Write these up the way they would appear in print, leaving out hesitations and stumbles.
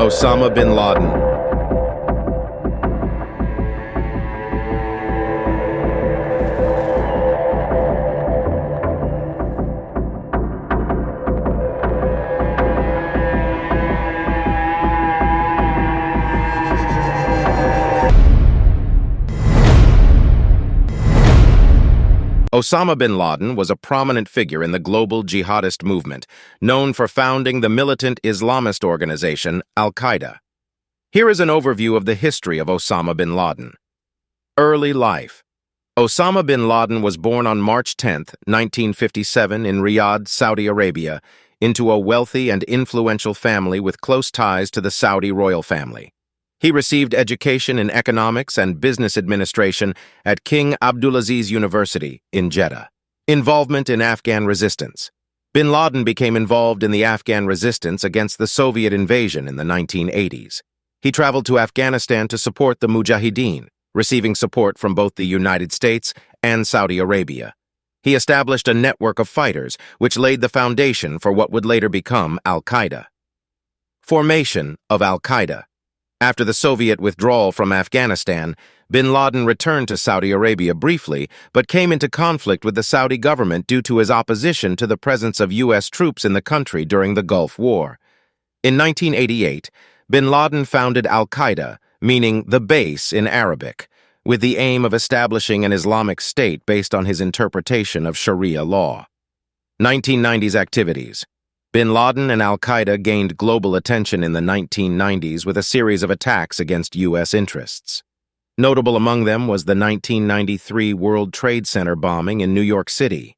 Osama bin Laden. Osama bin Laden was a prominent figure in the global jihadist movement, known for founding the militant Islamist organization Al-Qaeda. Here is an overview of the history of Osama bin Laden. Early life. Osama bin Laden was born on March 10, 1957 in Riyadh, Saudi Arabia, into a wealthy and influential family with close ties to the Saudi royal family. He received education in economics and business administration at King Abdulaziz University in Jeddah. Involvement in Afghan resistance. Bin Laden became involved in the Afghan resistance against the Soviet invasion in the 1980s. He traveled to Afghanistan to support the Mujahideen, receiving support from both the United States and Saudi Arabia. He established a network of fighters, which laid the foundation for what would later become Al-Qaeda. Formation of Al-Qaeda. After the Soviet withdrawal from Afghanistan, bin Laden returned to Saudi Arabia briefly, but came into conflict with the Saudi government due to his opposition to the presence of U.S. troops in the country during the Gulf War. In 1988, bin Laden founded Al-Qaeda, meaning the base in Arabic, with the aim of establishing an Islamic state based on his interpretation of Sharia law. 1990s activities. Bin Laden and Al-Qaeda gained global attention in the 1990s with a series of attacks against U.S. interests. Notable among them was the 1993 World Trade Center bombing in New York City.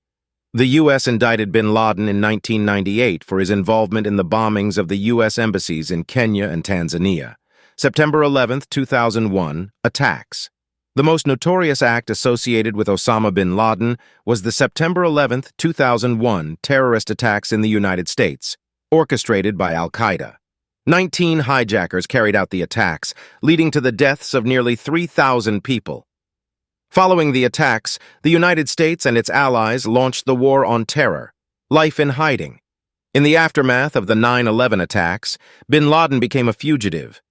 The U.S. indicted bin Laden in 1998 for his involvement in the bombings of the U.S. embassies in Kenya and Tanzania. September 11, 2001, attacks. The most notorious act associated with Osama bin Laden was the September 11, 2001 terrorist attacks in the United States, orchestrated by Al-Qaeda. 19 hijackers carried out the attacks, leading to the deaths of nearly 3,000 people. Following the attacks, the United States and its allies launched the War on Terror, Life in Hiding. In the aftermath of the 9/11 attacks, bin Laden became a fugitive.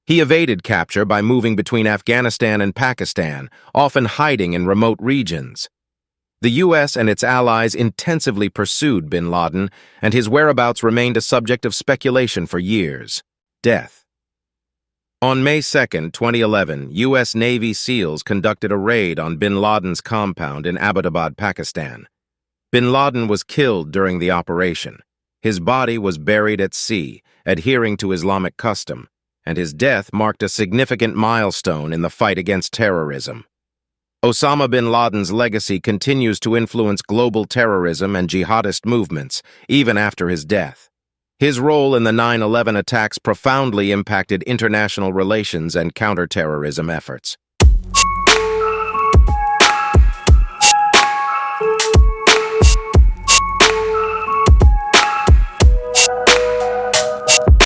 He evaded capture by moving between Afghanistan and Pakistan, often hiding in remote regions. The U.S. and its allies intensively pursued bin Laden, and his whereabouts remained a subject of speculation for years. Death. On May 2, 2011, U.S. Navy SEALs conducted a raid on bin Laden's compound in Abbottabad, Pakistan. Bin Laden was killed during the operation. His body was buried at sea, adhering to Islamic custom, and his death marked a significant milestone in the fight against terrorism. Osama bin Laden's legacy continues to influence global terrorism and jihadist movements, even after his death. His role in the 9/11 attacks profoundly impacted international relations and counterterrorism efforts.